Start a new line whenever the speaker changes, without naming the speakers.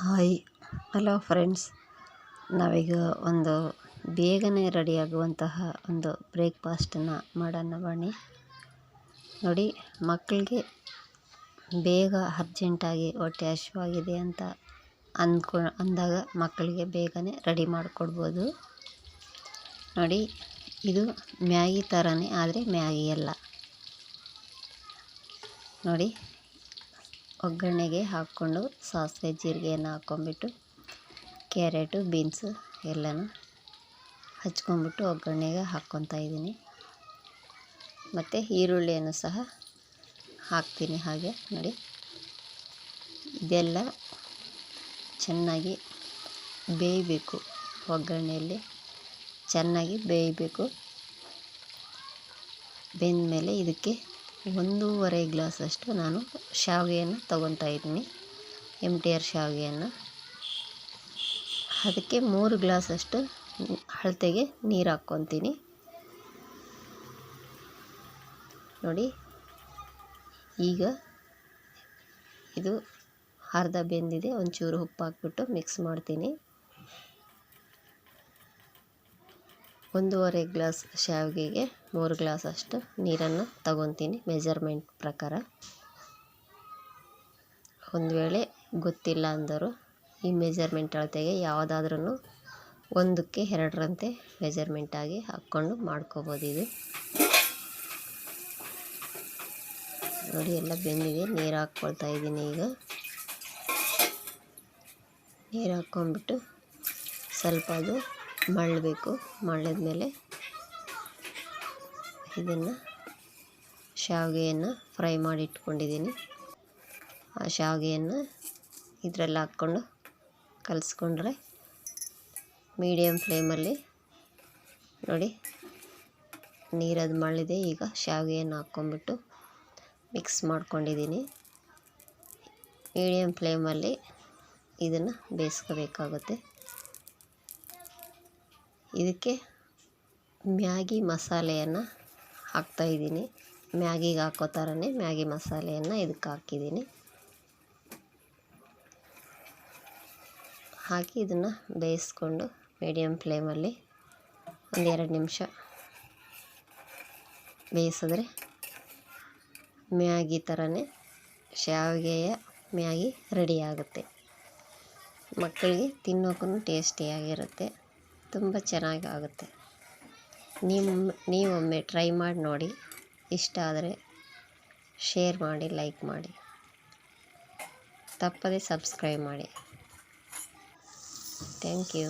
Hi hello friends, ನಾವೀಗ ಒಂದು ಬೇಗನೆ ರೆಡಿಯಾಗುವಂತಹ ಒಂದು ಬ್ರೇಕ್ಫಾಸ್ಟನ್ನು ಮಾಡೋಣ ಬನ್ನಿ. ನೋಡಿ, ಮಕ್ಕಳಿಗೆ ಬೇಗ ಅರ್ಜೆಂಟಾಗಿ ಹೊಟ್ಟೆ ಹಸಿವಾಗಿದೆ ಅಂತ ಅಂದಾಗ ಮಕ್ಕಳಿಗೆ ಬೇಗನೆ ರೆಡಿ ಮಾಡಿಕೊಡ್ಬೋದು. ನೋಡಿ, ಇದು ಮ್ಯಾಗಿ ಥರನೇ, ಆದರೆ ಮ್ಯಾಗಿ ಅಲ್ಲ. ನೋಡಿ, ಒಗ್ಗರಣೆಗೆ ಹಾಕ್ಕೊಂಡು ಸಾಸಿವೆ ಜೀರಿಗೆಯನ್ನು ಹಾಕ್ಕೊಂಬಿಟ್ಟು ಕ್ಯಾರೆಟು ಬೀನ್ಸು ಎಲ್ಲನೂ ಹಚ್ಕೊಂಬಿಟ್ಟು ಒಗ್ಗರಣೆಗೆ ಹಾಕ್ಕೊತಾ ಇದ್ದೀನಿ. ಮತ್ತು ಈರುಳ್ಳಿಯನ್ನು ಸಹ ಹಾಕ್ತೀನಿ. ಹಾಗೆ ನೋಡಿ, ಇದೆಲ್ಲ ಚೆನ್ನಾಗಿ ಬೇಯಬೇಕು. ಒಗ್ಗರಣೆಯಲ್ಲಿ ಚೆನ್ನಾಗಿ ಬೇಯಬೇಕು. ಬೆಂದಮೇಲೆ ಇದಕ್ಕೆ 1.5 ಗ್ಲಾಸಷ್ಟು ನಾನು ಶಾವಿಗೆಯನ್ನು ತೊಗೊತಾ ಇದ್ದೀನಿ, MTR ಶಾವಿಗೆಯನ್ನು. ಅದಕ್ಕೆ 3 ಗ್ಲಾಸಷ್ಟು ಅಳತೆಗೆ ನೀರು ಹಾಕ್ಕೊತೀನಿ. ನೋಡಿ, ಈಗ ಇದು ಅರ್ಧ ಬೆಂದಿದೆ. ಒಂಚೂರು ಉಪ್ಪು ಹಾಕ್ಬಿಟ್ಟು ಮಿಕ್ಸ್ ಮಾಡ್ತೀನಿ. 1.5 ಗ್ಲಾಸ್ ಶಾವಿಗೆಗೆ 3 ಗ್ಲಾಸಷ್ಟು ನೀರನ್ನು ತಗೊತೀನಿ, ಮೆಜರ್ಮೆಂಟ್ ಪ್ರಕಾರ. ಒಂದು ವೇಳೆ ಗೊತ್ತಿಲ್ಲ ಅಂದರು ಈ ಮೆಜರ್ಮೆಂಟ್ ಅಳತೆಗೆ ಯಾವುದಾದ್ರೂ 1ಕ್ಕೆ 2ರಂತೆ ಮೆಜರ್ಮೆಂಟಾಗಿ ಹಾಕ್ಕೊಂಡು ಮಾಡ್ಕೋಬೋದು. ಇದು ನೋಡಿ, ಎಲ್ಲ ಬೆಂದಿದೆ. ನೀರು ಹಾಕ್ಕೊಳ್ತಾ ಇದ್ದೀನಿ. ಈಗ ನೀರು ಹಾಕ್ಕೊಂಬಿಟ್ಟು ಸ್ವಲ್ಪ ಅದು ಮಳ್ಳಬೇಕು. ಮಳ್ಳಿದ್ಮೇಲೆ ಇದನ್ನು ಶಾವಿಗೆಯನ್ನು ಫ್ರೈ ಮಾಡಿ ಇಟ್ಕೊಂಡಿದ್ದೀನಿ. ಆ ಶಾವಿಗೆಯನ್ನು ಇದರಲ್ಲಿ ಹಾಕ್ಕೊಂಡು ಕಲಿಸ್ಕೊಂಡ್ರೆ ಮೀಡಿಯಮ್ ಫ್ಲೇಮಲ್ಲಿ ನೋಡಿ, ನೀರದು ಮಳ್ಳಿದೆ. ಈಗ ಶಾವಿಗೆಯನ್ನು ಹಾಕ್ಕೊಂಬಿಟ್ಟು ಮಿಕ್ಸ್ ಮಾಡ್ಕೊಂಡಿದ್ದೀನಿ. ಮೀಡಿಯಮ್ ಫ್ಲೇಮಲ್ಲಿ ಇದನ್ನು ಬೇಯಿಸ್ಕೋಬೇಕಾಗುತ್ತೆ. ಇದಕ್ಕೆ ಮ್ಯಾಗಿ ಮಸಾಲೆಯನ್ನು ಹಾಕ್ತಾಯಿದ್ದೀನಿ. ಮ್ಯಾಗಿಗೆ ಹಾಕೋ ಥರನೇ ಮ್ಯಾಗಿ ಮಸಾಲೆಯನ್ನು ಇದಕ್ಕೆ ಹಾಕಿದ್ದೀನಿ. ಹಾಕಿ ಇದನ್ನು ಬೇಯಿಸ್ಕೊಂಡು ಮೀಡಿಯಮ್ ಫ್ಲೇಮಲ್ಲಿ 1-2 ನಿಮಿಷ ಬೇಯಿಸಿದ್ರೆ ಮ್ಯಾಗಿ ಥರನೇ ಶಾವಿಗೆಯ ಮ್ಯಾಗಿ ರೆಡಿ ಆಗುತ್ತೆ. ಮಕ್ಕಳಿಗೆ ತಿನ್ನೋಕ್ಕೂ ಟೇಸ್ಟಿಯಾಗಿರುತ್ತೆ, ತುಂಬ ಚೆನ್ನಾಗಿ ಆಗುತ್ತೆ. ನೀವೊಮ್ಮೆ ಟ್ರೈ ಮಾಡಿ ನೋಡಿ. ಇಷ್ಟ ಆದರೆ ಶೇರ್ ಮಾಡಿ, ಲೈಕ್ ಮಾಡಿ, ತಪ್ಪದೇ ಸಬ್ಸ್ಕ್ರೈಬ್ ಮಾಡಿ. Thank you.